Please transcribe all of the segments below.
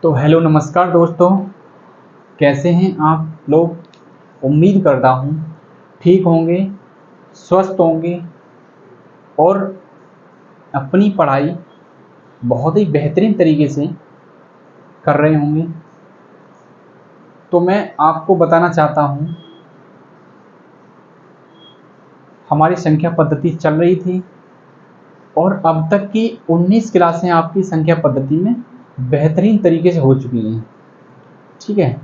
तो हेलो नमस्कार दोस्तों, कैसे हैं आप लोग। उम्मीद करता हूँ ठीक होंगे, स्वस्थ होंगे और अपनी पढ़ाई बहुत ही बेहतरीन तरीके से कर रहे होंगे। तो मैं आपको बताना चाहता हूँ, हमारी संख्या पद्धति चल रही थी और अब तक की 19 क्लासें आपकी संख्या पद्धति में बेहतरीन तरीके से हो चुकी हैं। ठीक है,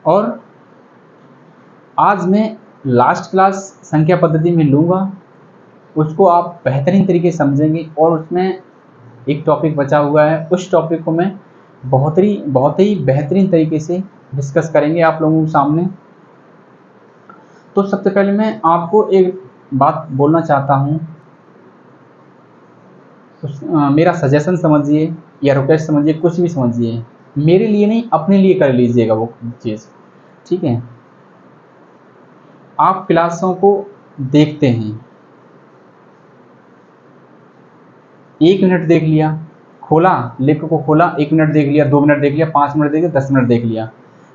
और आज मैं लास्ट क्लास संख्या पद्धति में लूँगा, उसको आप बेहतरीन तरीके से समझेंगे और उसमें एक टॉपिक बचा हुआ है, उस टॉपिक को मैं बहुत ही बेहतरीन तरीके से डिस्कस करेंगे आप लोगों के सामने। तो सबसे पहले मैं आपको एक बात बोलना चाहता हूँ, मेरा सजेशन समझिए या रिक्वेस्ट समझिए, कुछ भी समझिए, मेरे लिए नहीं अपने लिए कर लीजिएगा वो चीज़। ठीक है, आप क्लासों को देखते हैं, 1 मिनट देख लिया, खोला लेख को खोला, 1 मिनट देख लिया, 2 मिनट देख लिया, 5 मिनट देख लिया, 10 मिनट देख लिया,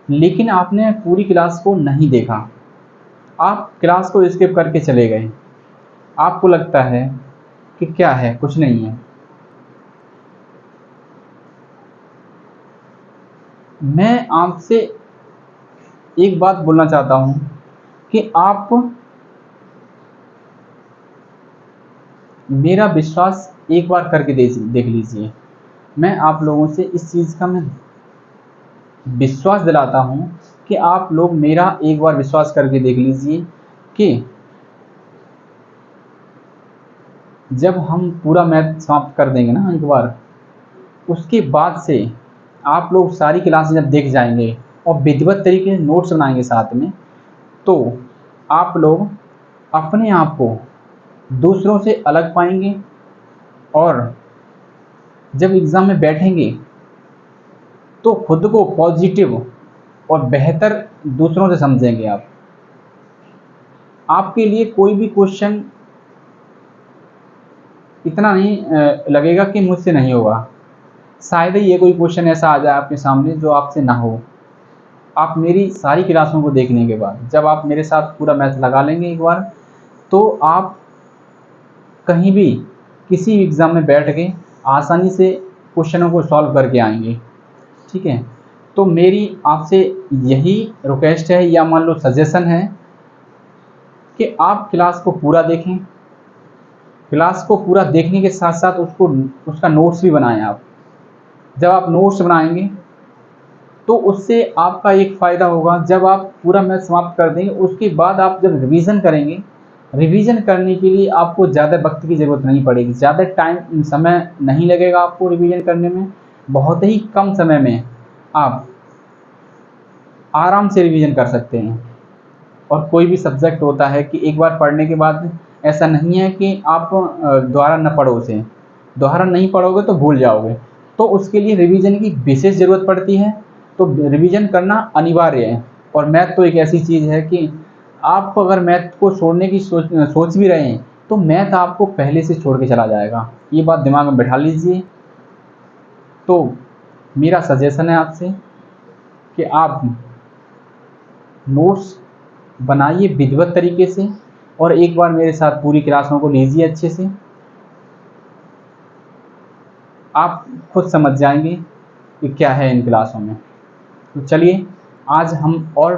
लेकिन आपने पूरी क्लास को नहीं देखा। आप क्लास को स्किप करके चले गए। आपको लगता है कि क्या है, कुछ नहीं है। मैं आपसे एक बात बोलना चाहता हूं कि आप मेरा विश्वास एक बार करके देख लीजिए। मैं आप लोगों से इस चीज़ का मैं विश्वास दिलाता हूं कि आप लोग मेरा एक बार विश्वास करके देख लीजिए कि जब हम पूरा मैथ समाप्त कर देंगे ना एक बार, उसके बाद से आप लोग सारी क्लासें जब देख जाएंगे और विधिवत तरीके से नोट्स बनाएंगे साथ में, तो आप लोग अपने आप को दूसरों से अलग पाएंगे और जब एग्ज़ाम में बैठेंगे तो खुद को पॉजिटिव और बेहतर दूसरों से समझेंगे आप। आपके लिए कोई भी क्वेश्चन इतना नहीं लगेगा कि मुझसे नहीं होगा। शायद ही ये कोई क्वेश्चन ऐसा आ जाए आपके सामने जो आपसे ना हो। आप मेरी सारी क्लासों को देखने के बाद जब आप मेरे साथ पूरा मैथ लगा लेंगे एक बार, तो आप कहीं भी किसी एग्ज़ाम में बैठ के आसानी से क्वेश्चनों को सॉल्व करके आएंगे। ठीक है, तो मेरी आपसे यही रिक्वेस्ट है या मान लो सजेशन है कि आप क्लास को पूरा देखें। क्लास को पूरा देखने के साथ साथ उसका नोट्स भी बनाएं आप। जब आप नोट्स बनाएंगे तो उससे आपका एक फ़ायदा होगा, जब आप पूरा मैथ समाप्त कर देंगे उसके बाद आप जब रिवीजन करेंगे, रिवीजन करने के लिए आपको ज़्यादा वक्त की ज़रूरत नहीं पड़ेगी, ज़्यादा समय नहीं लगेगा आपको रिवीजन करने में। बहुत ही कम समय में आप आराम से रिवीजन कर सकते हैं। और कोई भी सब्जेक्ट होता है कि एक बार पढ़ने के बाद ऐसा नहीं है कि आप दोबारा न पढ़ो उसे, दोबारा नहीं पढ़ोगे तो भूल जाओगे, तो उसके लिए रिवीजन की विशेष ज़रूरत पड़ती है। तो रिवीजन करना अनिवार्य है। और मैथ तो एक ऐसी चीज़ है कि आप अगर मैथ को छोड़ने की सोच भी रहे हैं तो मैथ आपको पहले से छोड़ के चला जाएगा। ये बात दिमाग में बैठा लीजिए। तो मेरा सजेशन है आपसे कि आप नोट्स बनाइए विधिवत तरीके से और एक बार मेरे साथ पूरी क्लासों को लीजिए अच्छे से। आप खुद समझ जाएंगे कि क्या है इन क्लासों में। तो चलिए आज हम और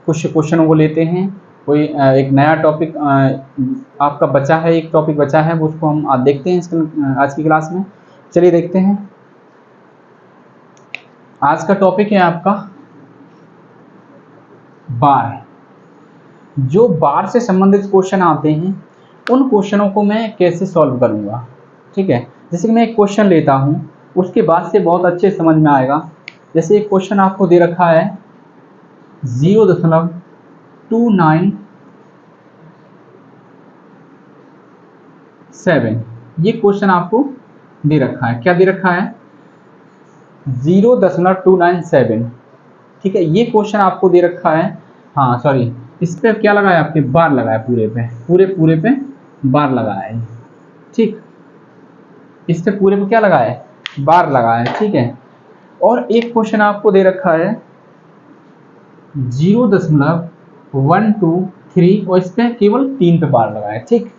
कुछ क्वेश्चनों को लेते हैं। कोई एक नया टॉपिक आपका बचा है, एक टॉपिक बचा है, वो उसको हम आज देखते हैं आज की क्लास में। चलिए देखते हैं। आज का टॉपिक है आपका बार। जो बार से संबंधित क्वेश्चन आते हैं उन क्वेश्चनों को मैं कैसे सॉल्व करूंगा। ठीक है, जैसे कि मैं एक क्वेश्चन लेता हूं, उसके बाद से बहुत अच्छे समझ में आएगा। जैसे एक क्वेश्चन आपको दे रखा है 0.297, ये क्वेश्चन आपको दे रखा है। क्या दे रखा है? 0.297। ठीक है, ये क्वेश्चन आपको दे रखा है। हाँ सॉरी, इस पे क्या लगा है आपके? बार लगा है, पूरे पे बार लगा है। ठीक, इस पे पूरे पे क्या लगा है? बार लगा है। ठीक है, और एक क्वेश्चन आपको दे रखा है 0.123 और इस पे केवल 3 पे बार लगाए। ठीक,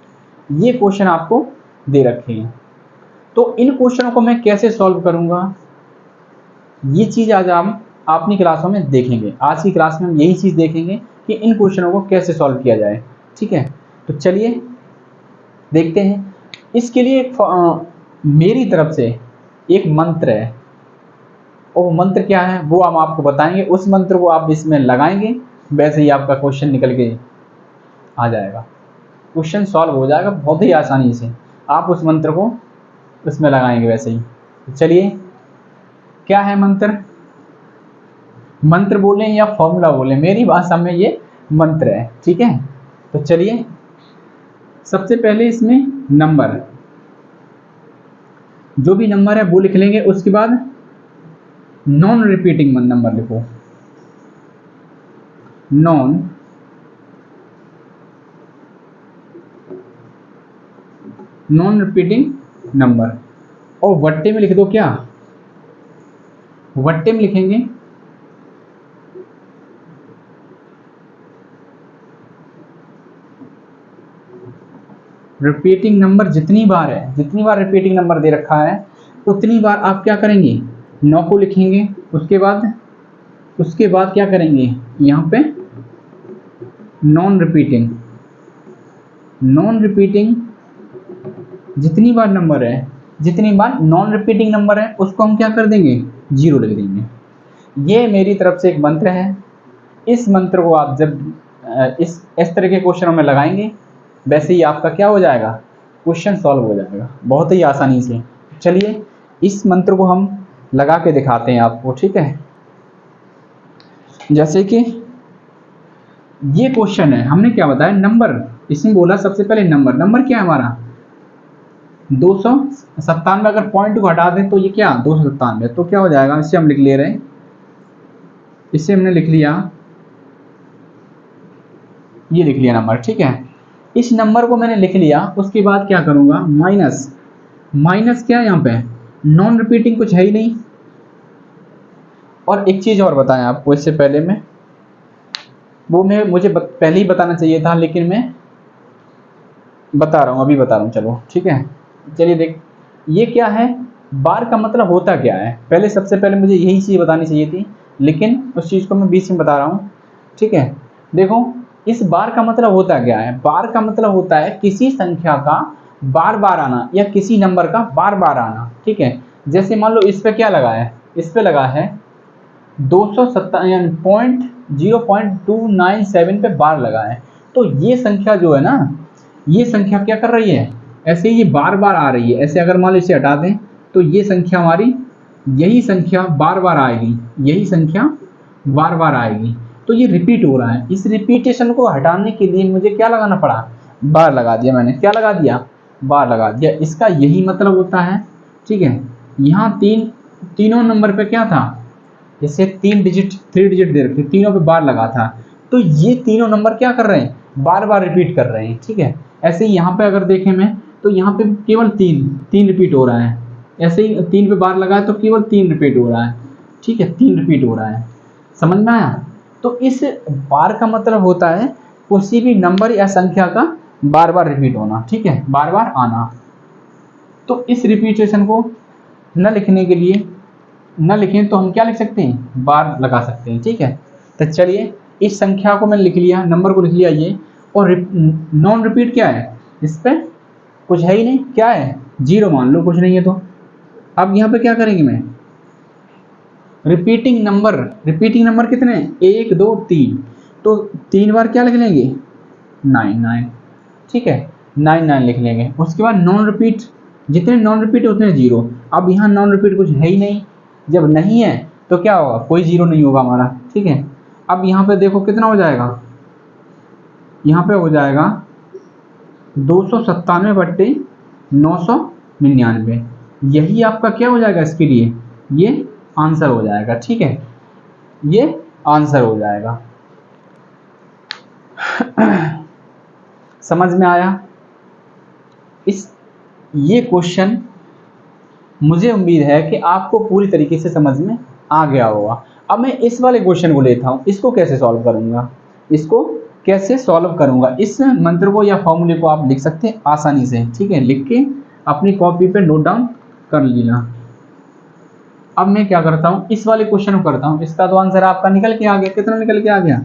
ये क्वेश्चन आपको दे रखे हैं। तो इन क्वेश्चनों को मैं कैसे सॉल्व करूंगा, ये चीज आज हम अपनी क्लासों में देखेंगे। आज की क्लास में हम यही चीज देखेंगे कि इन क्वेश्चनों को कैसे सॉल्व किया जाए। ठीक है, तो चलिए देखते हैं। इसके लिए मेरी तरफ से एक मंत्र है, और वो मंत्र क्या है वो हम आपको बताएंगे। उस मंत्र को आप इसमें लगाएंगे, वैसे ही आपका क्वेश्चन निकल के आ जाएगा, क्वेश्चन सॉल्व हो जाएगा बहुत ही आसानी से। आप उस मंत्र को उसमें लगाएंगे वैसे ही। तो चलिए, क्या है मंत्र? मंत्र बोलें या फॉर्मूला बोलें, मेरी भाषा में ये मंत्र है। ठीक है, तो चलिए सबसे पहले इसमें नंबर, जो भी नंबर है वो लिख लेंगे। उसके बाद नॉन रिपीटिंग नंबर लिखो, नॉन रिपीटिंग नंबर, और वट्टे में लिख दो। क्या वट्टे में लिखेंगे? रिपीटिंग नंबर जितनी बार है, जितनी बार रिपीटिंग नंबर दे रखा है उतनी बार आप क्या करेंगे, 9 को लिखेंगे। उसके बाद क्या करेंगे, यहाँ पे नॉन रिपीटिंग जितनी बार नंबर है, जितनी बार नॉन रिपीटिंग नंबर है उसको हम क्या कर देंगे, 0 लिख देंगे। ये मेरी तरफ से एक मंत्र है। इस मंत्र को आप जब इस तरह के क्वेश्चनों में लगाएंगे, वैसे ही आपका क्या हो जाएगा, क्वेश्चन सॉल्व हो जाएगा बहुत ही आसानी से। चलिए इस मंत्र को हम लगा के दिखाते हैं आपको। ठीक है, जैसे कि ये क्वेश्चन है, हमने क्या बताया, नंबर। इसमें बोला सबसे पहले नंबर क्या है हमारा, 297। अगर पॉइंट को हटा दें तो ये क्या 297, तो क्या हो जाएगा, इसे हम लिख ले रहे हैं, इसे हमने लिख लिया, ये लिख लिया नंबर। ठीक है, इस नंबर को मैंने लिख लिया। उसके बाद क्या करूंगा, माइनस क्या है, यहाँ पे नॉन रिपीटिंग कुछ है ही नहीं। और एक चीज और बताएं आपको इससे पहले में, मुझे पहले ही बताना चाहिए था, लेकिन मैं बता रहा हूँ, अभी बता रहा हूँ। चलो ठीक है, चलिए देख, ये क्या है, बार का मतलब होता क्या है। पहले सबसे पहले मुझे यही चीज बतानी चाहिए थी, लेकिन उस चीज को मैं बीच में बता रहा हूँ। ठीक है, देखो इस बार का मतलब होता क्या है। बार का मतलब होता है किसी संख्या का बार बार आना, या किसी नंबर का बार बार आना। ठीक है, जैसे मान लो इस पे क्या लगा है, इस पे लगा है 0.297 पे बार लगा है। तो ये संख्या जो है ना, ये संख्या क्या कर रही है, ऐसे ही ये बार बार आ रही है। ऐसे अगर मान लो इसे हटा दें तो ये संख्या हमारी, यही संख्या बार बार आएगी, यही संख्या बार बार आएगी। तो ये रिपीट हो रहा है। इस रिपीटेशन को हटाने के लिए मुझे क्या लगाना पड़ा, बार लगा दिया मैंने। क्या लगा दिया, बार लगा दिया। इसका यही मतलब होता है। ठीक है, यहाँ तीनों नंबर पे क्या था, जैसे 3 डिजिट दे रखे, तीनों पे बार लगा था। तो ये तीनों नंबर क्या कर रहे हैं, बार बार रिपीट कर रहे हैं। ठीक है, ऐसे ही यहाँ पे अगर देखें मैं, तो यहाँ पे केवल तीन रिपीट हो रहा है। ऐसे ही 3 पे बार लगा है तो केवल 3 रिपीट हो रहा है। ठीक है, 3 रिपीट हो रहा है। समझ में आया? तो इस बार का मतलब होता है किसी भी नंबर या संख्या का बार बार रिपीट होना। ठीक है, बार बार आना। तो इस रिपीटेशन को न लिखने के लिए, न लिखें तो हम क्या लिख सकते हैं, बार लगा सकते हैं। ठीक है, तो चलिए इस संख्या को मैंने लिख लिया, नंबर को लिख लिया ये। और नॉन रिपीट क्या है, इस पे कुछ है ही नहीं, क्या है 0 मान लो, कुछ नहीं है। तो अब यहाँ पे क्या करेंगे, मैं रिपीटिंग नंबर कितने हैं, 1 2 3, तो 3 बार क्या लिख लेंगे, 9। ठीक है, 9 लिख लेंगे। उसके बाद नॉन रिपीट, जितने नॉन रिपीट उतने 0। अब यहाँ नॉन रिपीट कुछ है ही नहीं, जब नहीं है तो क्या होगा, कोई 0 नहीं होगा हमारा। ठीक है, अब यहाँ पे देखो कितना हो जाएगा, यहाँ पे हो जाएगा 297/999। यही आपका क्या हो जाएगा, इसके लिए ये आंसर हो जाएगा। ठीक है, ये आंसर हो जाएगा। समझ में आया? ये क्वेश्चन मुझे उम्मीद है कि आपको पूरी तरीके से समझ में आ गया होगा। अब मैं इस वाले क्वेश्चन को लेता हूँ, इसको कैसे सॉल्व करूँगा, इसको कैसे सॉल्व करूँगा। इस मंत्र को या फॉर्मूले को आप लिख सकते हैं आसानी से, ठीक है, लिख के अपनी कॉपी पे नोट डाउन कर लेना। अब मैं क्या करता हूँ, इस वाले क्वेश्चन को करता हूँ। इसका तो आंसर आपका निकल के आ गया, कितना निकल के आ गया,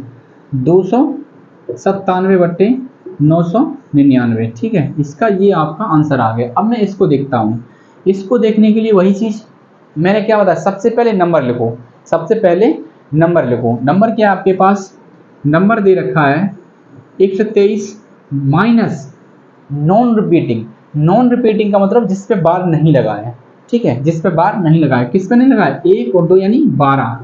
297/999, ठीक है, इसका ये आपका आंसर आ गया। अब मैं इसको देखता हूँ, इसको देखने के लिए वही चीज़ मैंने क्या बताया, सबसे पहले नंबर लिखो, सबसे पहले नंबर लिखो। नंबर क्या आपके पास, नंबर दे रखा है 123 minus non repeating. Non repeating का मतलब जिस पे बार नहीं लगा है, ठीक है, जिस पे बार नहीं लगा है। किस पे नहीं लगा है, 1 और 2 यानी 12,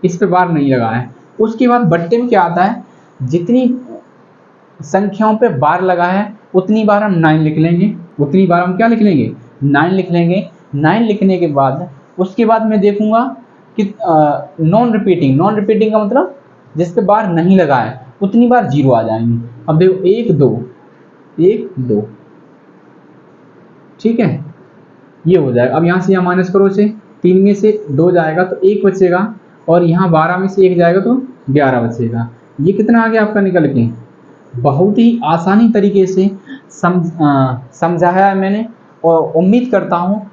इस पे बार नहीं लगा है। उसके बाद बट्टे में क्या आता है, जितनी संख्याओं पे बार लगा है उतनी बार हम 9 लिख लेंगे, उतनी बार हम क्या लिख लेंगे, 9 लिख लेंगे। 9 लिखने के बाद उसके बाद मैं देखूंगा कि नॉन रिपीटिंग, नॉन रिपीटिंग का मतलब जिस पे बार नहीं लगा है उतनी बार 0 आ जाएंगी। अब देखो 1 2 1 2, ठीक है, ये हो जाएगा। अब यहाँ से यहाँ माइनस करो से, 3 में से 2 जाएगा तो 1 बचेगा, और यहाँ 12 में से 1 जाएगा तो 11 बचेगा। ये कितना आ गया आपका निकल के, बहुत ही आसानी तरीके से समझाया है मैंने, और उम्मीद करता हूँ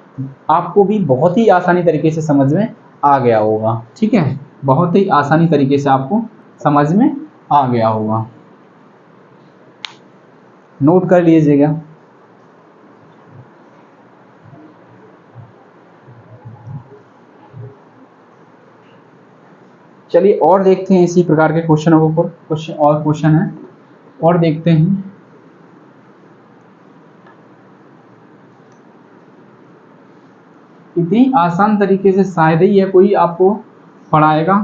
आपको भी बहुत ही आसानी तरीके से समझ में आ गया होगा, ठीक है, बहुत ही आसानी तरीके से आपको समझ में आ गया होगा। नोट कर लीजिएगा। चलिए और देखते हैं इसी प्रकार के क्वेश्चनों के ऊपर, कुछ और क्वेश्चन है और देखते हैं। इतनी आसान तरीके से शायद ही है कोई आपको पढ़ाएगा,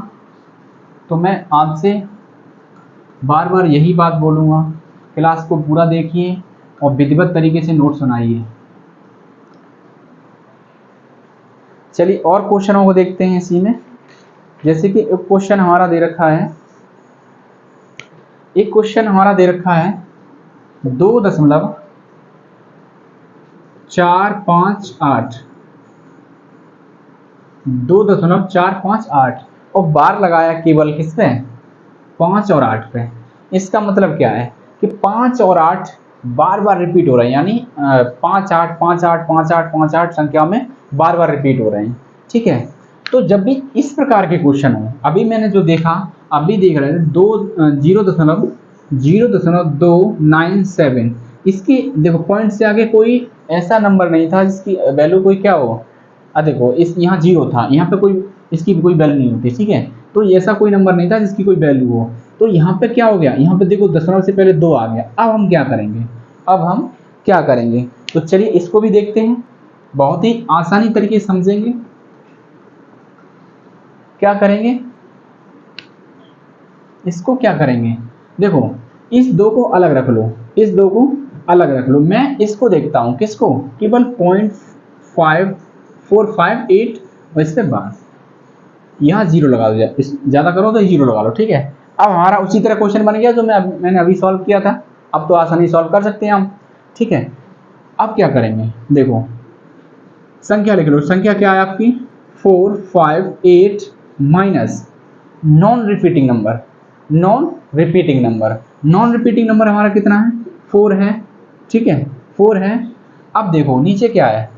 तो मैं आपसे बार बार यही बात बोलूँगा, क्लास को पूरा देखिए और विधिवत तरीके से नोट सुनाइए। चलिए और क्वेश्चनों को देखते हैं इसी में। जैसे कि एक क्वेश्चन हमारा दे रखा है, एक क्वेश्चन हमारा दे रखा है 2.458, 2.458 और बार लगाया केवल किस पे, 5 और 8 पे। इसका मतलब क्या है कि 5 और 8 बार बार रिपीट हो रहे हैं, यानी 5 8 5 8 5 8 5 8 संख्या में बार बार रिपीट हो रहे हैं, ठीक है। तो जब भी इस प्रकार के क्वेश्चन हो, अभी मैंने जो देखा, अभी देख रहे थे 0.297, इसकी देखो पॉइंट से आगे कोई ऐसा नंबर नहीं था जिसकी वैल्यू कोई क्या हो। देखो इस यहाँ 0 था, यहाँ पे कोई इसकी कोई वैल्यू नहीं होती, ठीक है, तो ऐसा कोई नंबर नहीं था जिसकी कोई वैल्यू हो। तो यहाँ पे क्या हो गया, यहाँ पे देखो दशमलव से पहले 2 आ गया। अब हम क्या करेंगे, अब हम क्या करेंगे, तो चलिए इसको भी देखते हैं, बहुत ही आसानी तरीके से समझेंगे। क्या करेंगे, इसको क्या करेंगे, देखो इस 2 को अलग रख लो, इस 2 को अलग रख लो। मैं इसको देखता हूँ, किसको, केवल 0.5458 और इसके बाद यहाँ 0 लगा दो, ज़्यादा करो तो 0 लगा लो, ठीक है। अब हमारा उसी तरह क्वेश्चन बन गया जो मैंने अभी सॉल्व किया था। अब तो आसानी सॉल्व कर सकते हैं हम, ठीक है। अब क्या करेंगे, देखो संख्या लिख लो, संख्या क्या है आपकी 458 minus non repeating number, non repeating number, non repeating number हमारा कितना है, 4 है, ठीक है, 4 है। अब देखो नीचे क्या है,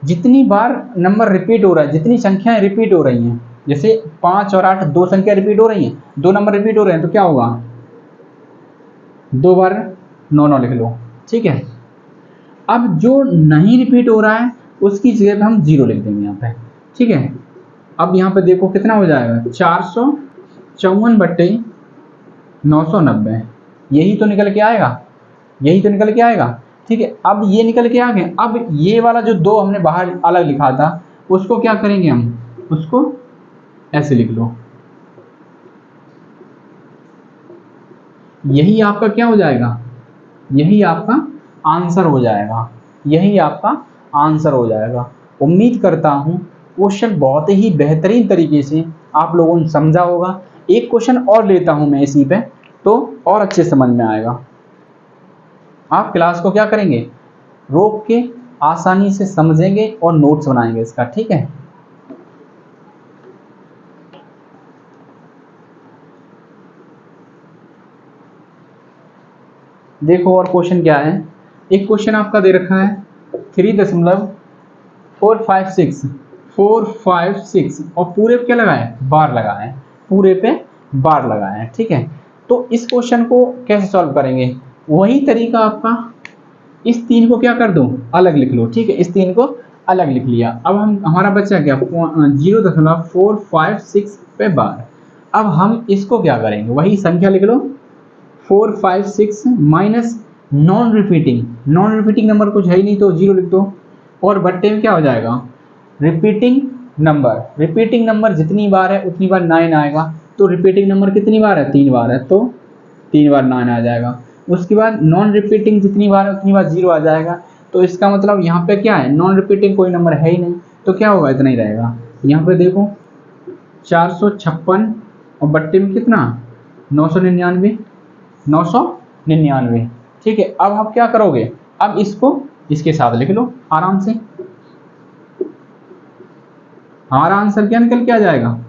जितनी बार नंबर रिपीट हो रहा है, जितनी संख्याएं रिपीट हो रही हैं, जैसे 5 और 8 2 संख्या रिपीट हो रही हैं, 2 नंबर रिपीट हो रहे हैं, तो क्या होगा, 2 बार 9 9 लिख लो, ठीक है। अब जो नहीं रिपीट हो रहा है उसकी जगह पे हम 0 लिख देंगे यहाँ पे, ठीक है। अब यहाँ पे देखो कितना हो जाएगा, 454/990, यही तो निकल के आएगा, यही तो निकल के आएगा, ठीक है। अब ये निकल के आ गए। अब ये वाला जो 2 हमने बाहर अलग लिखा था उसको क्या करेंगे हम, उसको ऐसे लिख लो, यही आपका क्या हो जाएगा, यही आपका आंसर हो जाएगा, यही आपका आंसर हो जाएगा। उम्मीद करता हूँ क्वेश्चन बहुत ही बेहतरीन तरीके से आप लोगों ने समझा होगा। एक क्वेश्चन और लेता हूँ मैं इसी पे, तो और अच्छे समझ में आएगा। आप क्लास को क्या करेंगे, रोक के आसानी से समझेंगे और नोट्स बनाएंगे इसका, ठीक है। देखो और क्वेश्चन क्या है, एक क्वेश्चन आपका दे रखा है 3.456 और पूरे पे क्या लगाए, बार लगाए, पूरे पे बार लगाए, ठीक है। तो इस क्वेश्चन को कैसे सॉल्व करेंगे, वही तरीका आपका, इस 3 को क्या कर दो, अलग लिख लो, ठीक है। इस 3 को अलग लिख लिया। अब हम हमारा बचा क्या, 0.456 पे बार। अब हम इसको क्या करेंगे, वही संख्या लिख लो 456 माइनस नॉन रिपीटिंग नंबर कुछ है ही नहीं तो 0 लिख दो, और बट्टे में क्या हो जाएगा, रिपीटिंग नंबर जितनी बार है उतनी बार 9 आएगा। तो रिपीटिंग नंबर कितनी बार है, 3 बार है, तो 3 बार 9 आ जाएगा। उसके बाद नॉन रिपीटिंग जितनी बार है उतनी बार 0 आ जाएगा। तो इसका मतलब यहाँ पे क्या है, नॉन रिपीटिंग कोई नंबर है ही नहीं, तो क्या होगा, इतना ही रहेगा। यहाँ पे देखो 456 और बट्टे में कितना, 999, ठीक है। अब आप क्या करोगे, अब इसको इसके साथ लिख लो आराम से, हमारा आंसर क्या निकल के आ जाएगा,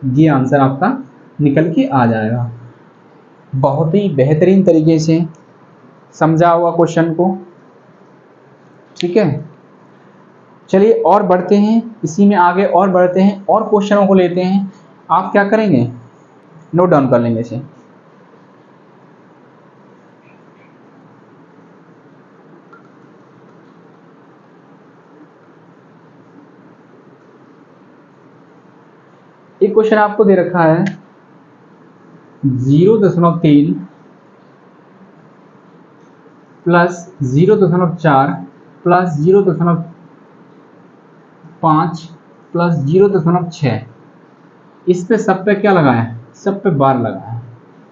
ये आंसर आपका निकल के आ जाएगा। बहुत ही बेहतरीन तरीके से समझा हुआ क्वेश्चन को, ठीक है। चलिए और बढ़ते हैं, इसी में आगे और बढ़ते हैं और क्वेश्चनों को लेते हैं। आप क्या करेंगे, नोट डाउन कर लेंगे इसे। एक क्वेश्चन आपको दे रखा है 0.3 प्लस 0.4 प्लस 0.5 प्लस 0.6। इस पे सब पे क्या लगाया है, सब पे बार लगाया,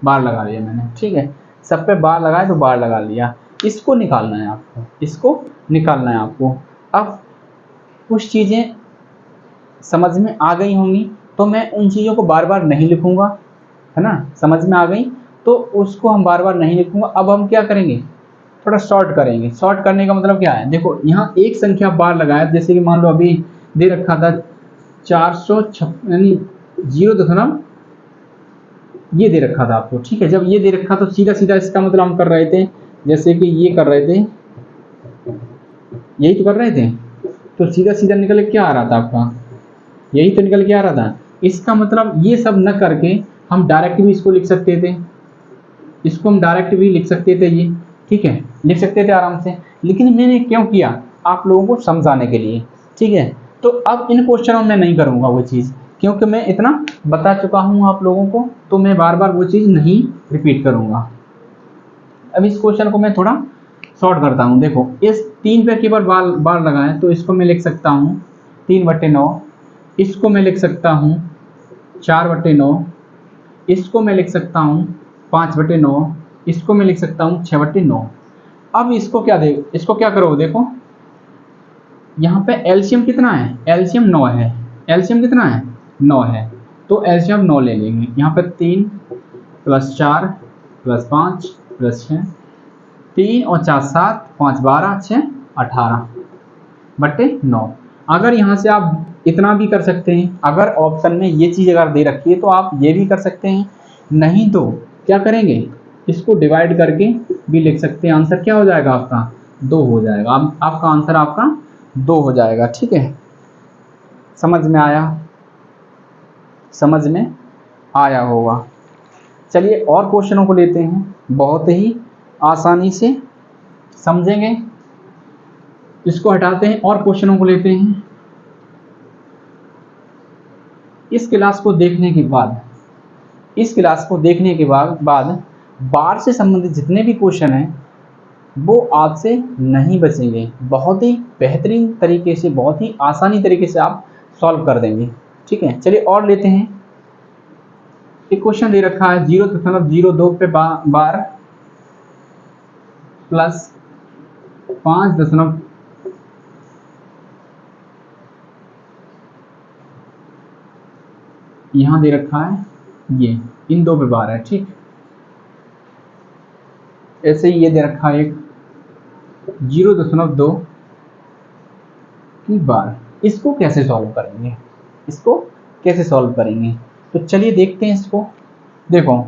बार लगा लिया मैंने, ठीक है। सब पे बार लगाया तो बार लगा लिया। इसको निकालना है आपको, इसको निकालना है आपको। अब कुछ चीज़ें समझ में आ गई होंगी तो मैं उन चीज़ों को बार बार नहीं लिखूंगा, है ना, समझ में आ गई तो उसको हम बार बार नहीं लिखूंगा। अब हम क्या करेंगे, थोड़ा शॉर्ट करेंगे। शॉर्ट करने का मतलब क्या है, देखो यहाँ एक संख्या बार लगाया, जैसे कि मान लो अभी दे रखा था 456 यानी 0 ये दे रखा था आपको, ठीक है। जब ये दे रखा तो सीधा सीधा इसका मतलब हम कर रहे थे, जैसे कि ये कर रहे थे, यही तो कर रहे थे, तो सीधा सीधा निकल के क्या आ रहा था आपका, यही तो निकल के आ रहा था। इसका मतलब ये सब न करके हम डायरेक्ट भी इसको लिख सकते थे, इसको हम डायरेक्ट भी लिख सकते थे, ये ठीक है, लिख सकते थे आराम से। लेकिन मैंने क्यों किया, आप लोगों को समझाने के लिए, ठीक है। तो अब इन क्वेश्चनों में नहीं करूँगा वो चीज़, क्योंकि मैं इतना बता चुका हूँ आप लोगों को, तो मैं बार बार वो चीज़ नहीं रिपीट करूँगा। अब इस क्वेश्चन को मैं थोड़ा शॉर्ट करता हूँ। देखो इस 3 पे केवल बार लगाएं तो इसको मैं लिख सकता हूँ 3/9, इसको मैं लिख सकता हूँ 4/9, इसको मैं लिख सकता हूँ 5/9, इसको मैं लिख सकता हूँ 6/9। अब इसको क्या करोगे, देखो यहाँ पे एलसीएम कितना है, एलसीएम 9 है, एलसीएम कितना है 9 है, तो एलसीएम 9 ले लेंगे। यहाँ पे 3 + 4 + 5 + 6, 3 और 4 7, 5 12, 6 18/9। अगर यहाँ से आप इतना भी कर सकते हैं, अगर ऑप्शन में ये चीज़ अगर दे रखी है तो आप ये भी कर सकते हैं, नहीं तो क्या करेंगे, इसको डिवाइड करके भी लिख सकते हैं। आंसर क्या हो जाएगा आपका, 2 हो जाएगा। आपका आंसर आपका 2 हो जाएगा, ठीक है। समझ में आया, समझ में आया होगा। चलिए और क्वेश्चनों को लेते हैं, बहुत ही आसानी से समझेंगे। इसको हटाते हैं और क्वेश्चनों को लेते हैं। इस क्लास को देखने के बाद बार से संबंधित जितने भी क्वेश्चन हैं वो आपसे नहीं बचेंगे। बहुत ही बेहतरीन तरीके से, बहुत ही आसानी तरीके से आप सॉल्व कर देंगे, ठीक है। चलिए और लेते हैं। एक क्वेश्चन दे रखा है 0.02 पे बार प्लस 5 यहाँ दे रखा है, ये इन 2 पे बार है, ठीक। ऐसे ही ये दे रखा है एक 0.2 की बार। इसको कैसे सॉल्व करेंगे, तो चलिए देखते हैं इसको। देखो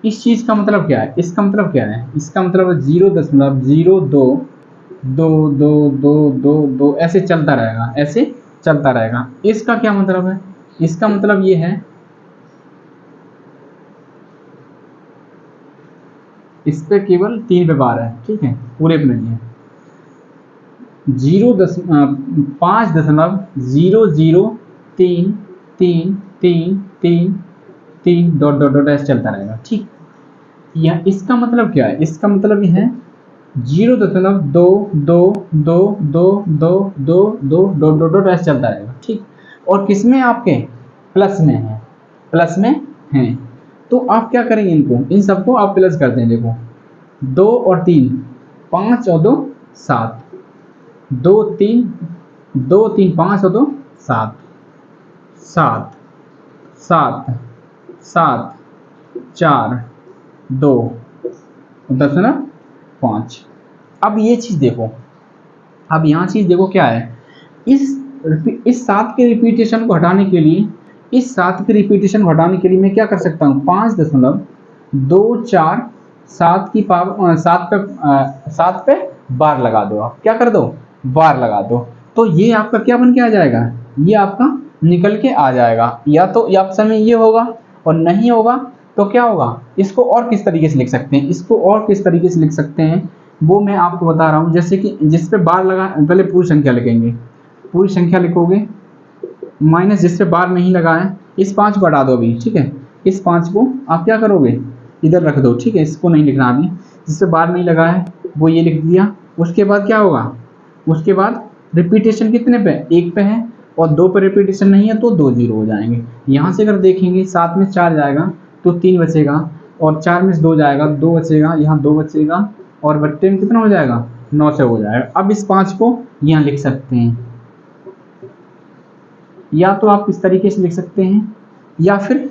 इस चीज का मतलब क्या है, इसका मतलब क्या है, इसका मतलब 0.022222 ऐसे चलता रहेगा, ऐसे चलता रहेगा। इसका क्या मतलब है, इसका मतलब ये है, इस पे केवल 3 पे बार है, ठीक है, पूरे पे नहीं है। 5.00333333 डॉट डॉट डॉट ऐसे चलता रहेगा, ठीक। यह इसका मतलब क्या है, इसका मतलब यह है 0.222222 डॉट डॉट डॉट ऐसे चलता रहेगा, ठीक। और किसमें आपके प्लस में है, प्लस में है। तो आप क्या करेंगे, इनको इन सबको आप प्लस करते हैं, देखो 2 और 3, 5 और 2 7, 2 3 5 और 2 7, 7 7 7 4 2 10.5। अब ये चीज देखो, अब यहाँ चीज देखो क्या है, इस 7 के रिपीटेशन को हटाने के लिए, इस 7 के रिपीटेशन को हटाने के लिए मैं क्या कर सकता हूँ, 5.247 की पावर 7 पे बार लगा दो, आप क्या कर दो, बार लगा दो। तो ये आपका क्या बन के आ जाएगा, ये आपका निकल के आ जाएगा। या तो या ऑप्शन में ये होगा, और नहीं होगा तो क्या होगा, इसको और किस तरीके से लिख सकते हैं, इसको और किस तरीके से लिख सकते हैं वो मैं आपको बता रहा हूँ। जैसे कि जिस पे बार लगा, पहले पूरी संख्या लिखेंगे, पूरी संख्या लिखोगे, माइनस जिस पे बार नहीं लगा है, इस 5 को हटा दो अभी, ठीक है। इस 5 को आप क्या करोगे, इधर रख दो, ठीक है, इसको नहीं लिखना अभी। जिस पे बार नहीं लगा है वो ये लिख दिया। उसके बाद क्या होगा, उसके बाद रिपीटेशन कितने पे, 1 पे है, और 2 पे रिपीटेशन नहीं है तो 2 0 हो जाएंगे। यहाँ से अगर देखेंगे 7 में 4 जाएगा तो 3 बचेगा, और 4 में 2 जाएगा 2 बचेगा, यहाँ 2 बचेगा, और बट्टे में कितना हो जाएगा, 9 से हो जाएगा। अब इस 5 को यहाँ लिख सकते हैं, या तो आप इस तरीके से लिख सकते हैं, या फिर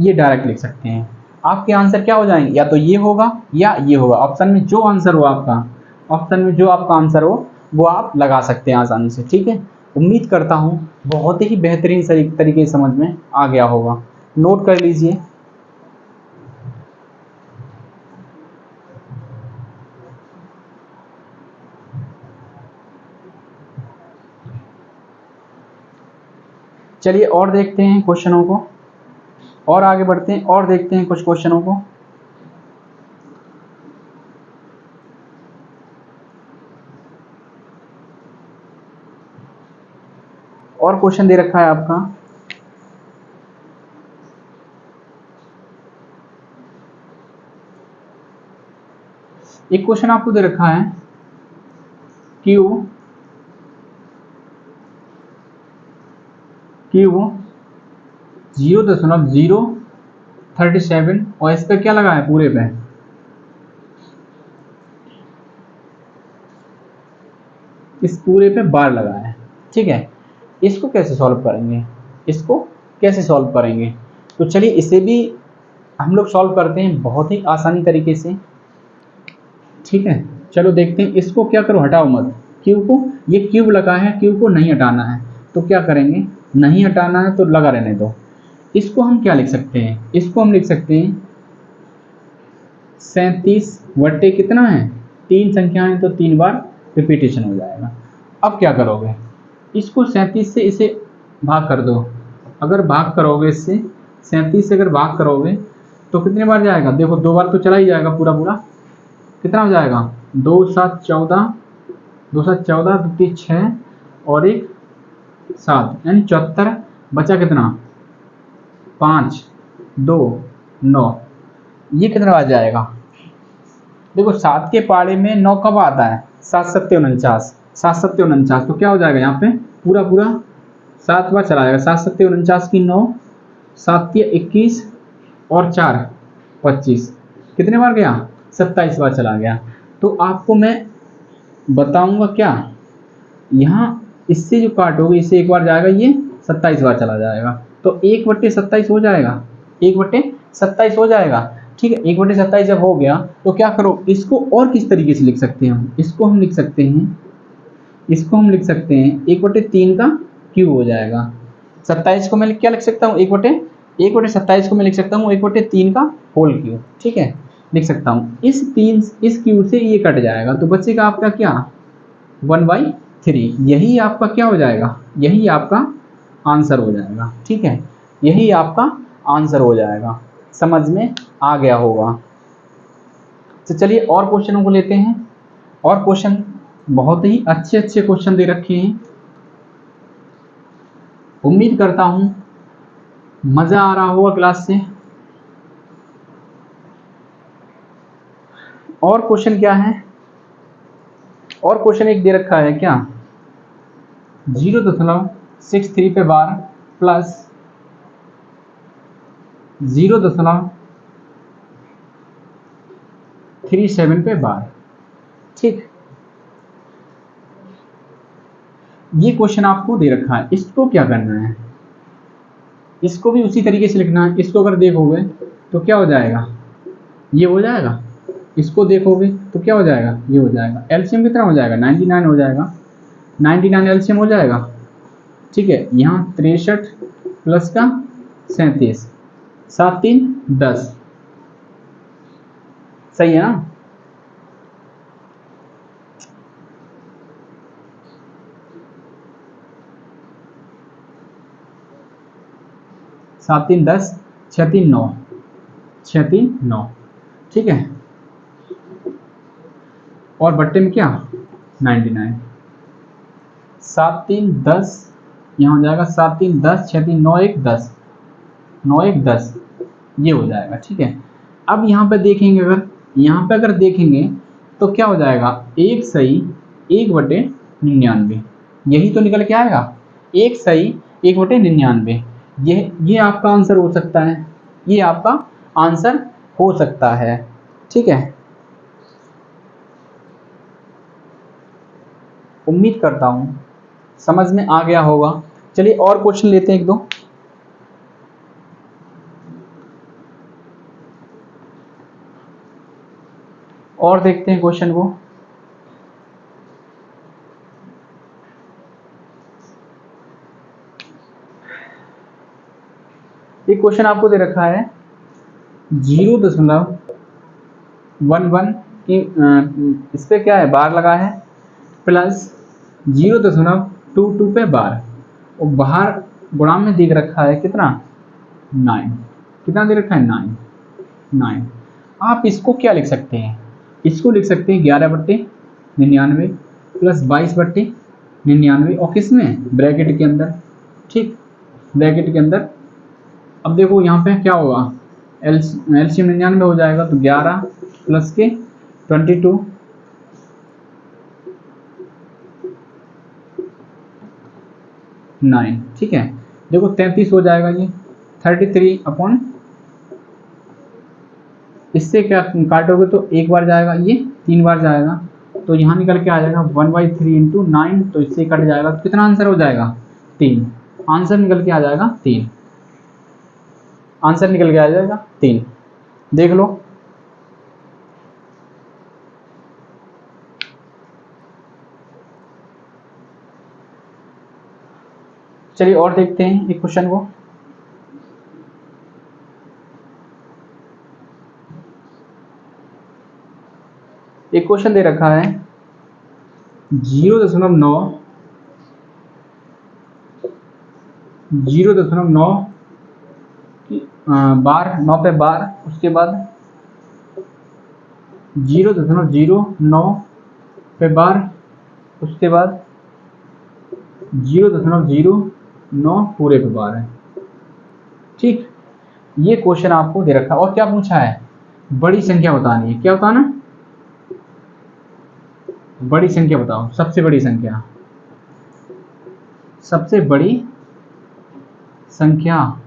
ये डायरेक्ट लिख सकते हैं। आपके आंसर क्या हो जाएंगे, या तो ये होगा या ये होगा। ऑप्शन में जो आंसर हो आपका, ऑप्शन में जो आपका आंसर हो वो आप लगा सकते हैं आसानी से, ठीक है। उम्मीद करता हूँ बहुत ही बेहतरीन तरीके से समझ में आ गया होगा। नोट कर लीजिए। चलिए और देखते हैं क्वेश्चनों को, और आगे बढ़ते हैं और देखते हैं कुछ क्वेश्चनों को। और क्वेश्चन दे रखा है आपका, एक क्वेश्चन आपको दे रखा है, क्यू 0.037 और इस पे क्या लगा है, पूरे पे इस पूरे पे बार लगा है, ठीक है। इसको कैसे सॉल्व करेंगे, इसको कैसे सॉल्व करेंगे, तो चलिए इसे भी हम लोग सॉल्व करते हैं बहुत ही आसानी तरीके से, ठीक है। चलो देखते हैं। इसको क्या करो, हटाओ मत क्यू को, ये क्यूब लगा है, क्यू को नहीं हटाना है तो क्या करेंगे, नहीं हटाना है तो लगा रहने दो। इसको हम क्या लिख सकते हैं, इसको हम लिख सकते हैं 37 बट्टे कितना है, 3 संख्याएं तो 3 बार रिपीटेशन हो जाएगा। अब क्या करोगे, इसको 37 से इसे भाग कर दो। अगर भाग करोगे इससे, 37 से अगर भाग करोगे तो कितने बार जाएगा, देखो 2 बार तो चला ही जाएगा पूरा पूरा। कितना हो जाएगा, 2 7 14, 2 7 14, 2 3 6 और 1 7, यानी 74। बचा कितना, 5 2 9, ये कितना बार जाएगा। देखो 7 के पाड़े में 9 कब आता है, 7 7 49, 7 7 49, तो क्या हो जाएगा यहाँ पे पूरा पूरा 7 बार चला जाएगा। 7 7 49 की 9, 7 के 21 और 4 25, कितने बार गया, 27 बार चला गया। तो आपको मैं बताऊंगा क्या, यहाँ इससे जो काटोगे इससे एक बार जाएगा, ये 27 बार चला जाएगा, तो 1/27 हो जाएगा, 1/27 हो जाएगा, ठीक है। 1/27 जब हो गया तो क्या करो, इसको और किस तरीके से लिख सकते हैं हम, इसको हम लिख सकते हैं, इसको हम लिख सकते हैं 1/3 का क्यूब हो जाएगा। 27 को मैं क्या लिख सकता हूँ, 1/3 1/27 को मैं लिख सकता हूँ 1/3 का होल क्यूब, ठीक है, लिख सकता हूँ। इस क्यूब से ये कट जाएगा तो बचेगा आपका क्या, 1/3। यही आपका क्या हो जाएगा, यही आपका आंसर हो जाएगा, ठीक है, यही आपका आंसर हो जाएगा। समझ में आ गया होगा। तो चलिए और क्वेश्चनों को लेते हैं। और क्वेश्चन बहुत ही अच्छे अच्छे क्वेश्चन दे रखे हैं। उम्मीद करता हूं मजा आ रहा होगा क्लास से। और क्वेश्चन क्या है, और क्वेश्चन एक दे रखा है क्या, 0.63 पे बार प्लस 0.37 पे बार, ठीक। ये क्वेश्चन आपको दे रखा है, इसको क्या करना है, इसको भी उसी तरीके से लिखना है। इसको अगर देखोगे तो क्या हो जाएगा, ये हो जाएगा। इसको देखोगे तो क्या हो जाएगा, ये हो जाएगा। एलसीएम कितना हो जाएगा, 99 हो जाएगा। 99 एलसीएम हो जाएगा, ठीक है। यहाँ 63 प्लस का 37, 7 3 10, सही है ना। सात 3 10, 6 3 9, 6 3 9, ठीक है। और बट्टे में क्या 99, 7 3 10, यहाँ हो जाएगा 7 3 10, 6 3 9 1 10, 9 1 10, ये हो जाएगा, ठीक है। अब यहाँ पे देखेंगे, अगर यहाँ पे अगर देखेंगे तो क्या हो जाएगा, एक सही 1/99, यही तो निकल के आएगा, एक सही 1/99। ये आपका आंसर हो सकता है, ये आपका आंसर हो सकता है, ठीक है। उम्मीद करता हूं समझ में आ गया होगा। चलिए और क्वेश्चन लेते हैं एक दो। और देखते हैं क्वेश्चन को। एक क्वेश्चन आपको दे रखा है 0.11 की इस पे क्या है, बार लगा है, प्लस 0.22 पे बार, और बाहर गुणा में दिख रखा है कितना 9, कितना दे रखा है 9। आप इसको क्या लिख सकते हैं, इसको लिख सकते हैं 11/99 प्लस 22/99, और किसमें, ब्रैकेट के अंदर, ठीक, ब्रैकेट के अंदर। अब देखो यहाँ पे क्या होगा, एलसीएम 99 हो जाएगा, तो 11 प्लस के 22, नाइन, ठीक है। देखो 33 हो जाएगा, ये 33 इससे क्या काटोगे तो एक बार जाएगा, ये 3 बार जाएगा, तो यहाँ निकल के आ जाएगा 1/3 इंटू 9, तो इससे कट जाएगा, तो कितना आंसर हो जाएगा 3, आंसर निकल के आ जाएगा 3, आंसर निकल के आ जाएगा 3, देख लो। चलिए और देखते हैं एक क्वेश्चन को। एक क्वेश्चन दे रखा है 0.9 बार 9 पे बार, उसके बाद 0.09 पे बार, उसके बाद 0.09 पूरे पे बार है, ठीक। ये क्वेश्चन आपको दे रखा है, और क्या पूछा है, बड़ी संख्या बतानी है। क्या बताना, बड़ी संख्या बताओ, सबसे बड़ी संख्या, सबसे बड़ी संख्या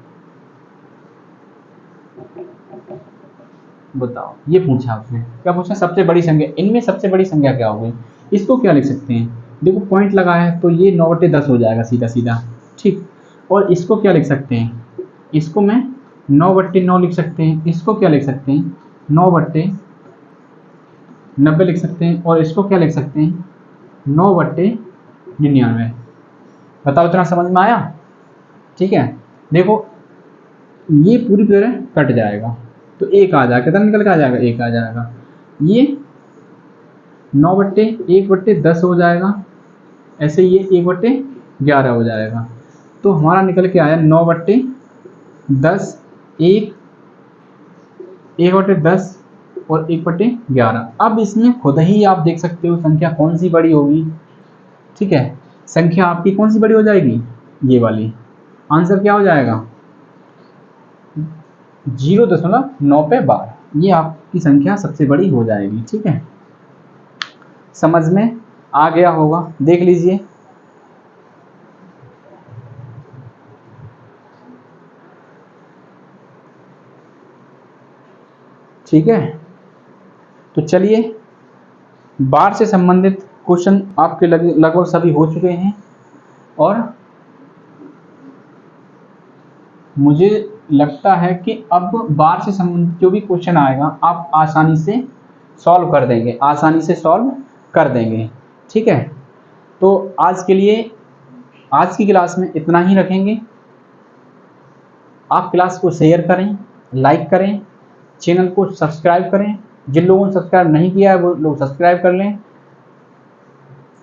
बताओ, ये पूछा उसने। क्या पूछा, सबसे बड़ी संख्या, इनमें सबसे बड़ी संख्या क्या होगी। इसको क्या लिख सकते हैं, देखो पॉइंट लगा है तो ये 9/10 हो जाएगा सीधा सीधा, ठीक। और इसको क्या लिख सकते हैं, इसको मैं 9/9 लिख सकते हैं। इसको क्या लिख सकते हैं, 9/90 लिख सकते हैं। और इसको क्या लिख सकते हैं, 9/99। बताओ इतना समझ में आया, ठीक है। देखो ये पूरी तरह कट जाएगा तो एक आ जाएगा, कितना निकल के आ जाएगा, एक आ जाएगा। ये 9/1/10 हो जाएगा, ऐसे ये 1/11 हो जाएगा। तो हमारा निकल के आया 9/10, 1/10 और 1/11। अब इसमें खुद ही आप देख सकते हो संख्या कौन सी बड़ी होगी। ठीक है, संख्या आपकी कौन सी बड़ी हो जाएगी, ये वाली। आंसर क्या हो जाएगा 0.9 पे 12, ये आपकी संख्या सबसे बड़ी हो जाएगी। ठीक है, समझ में आ गया होगा, देख लीजिए। ठीक है, तो चलिए बार से संबंधित क्वेश्चन आपके लगभग सभी हो चुके हैं और मुझे लगता है कि अब बार से संबंधित जो भी क्वेश्चन आएगा आप आसानी से सॉल्व कर देंगे, आसानी से सॉल्व कर देंगे। ठीक है, तो आज के लिए आज की क्लास में इतना ही रखेंगे। आप क्लास को शेयर करें, लाइक करें, चैनल को सब्सक्राइब करें। जिन लोगों ने सब्सक्राइब नहीं किया है वो लोग सब्सक्राइब कर लें।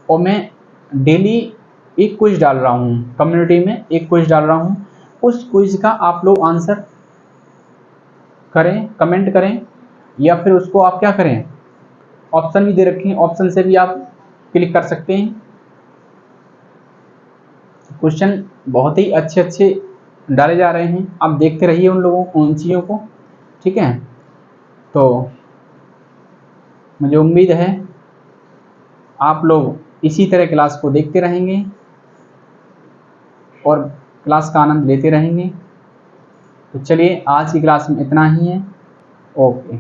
और मैं डेली एक क्विज डाल रहा हूँ, कम्युनिटी में एक क्विज डाल रहा हूँ, उस क्विज का आप लोग आंसर करें, कमेंट करें, या फिर उसको आप क्या करें, ऑप्शन भी दे रखे हैं, ऑप्शन से भी आप क्लिक कर सकते हैं। क्वेश्चन बहुत ही अच्छे अच्छे डाले जा रहे हैं, आप देखते रहिए उन चीज़ों को। ठीक है, तो मुझे उम्मीद है आप लोग इसी तरह क्लास को देखते रहेंगे और क्लास का आनंद लेते रहेंगे। तो चलिए आज की क्लास में इतना ही है। ओके।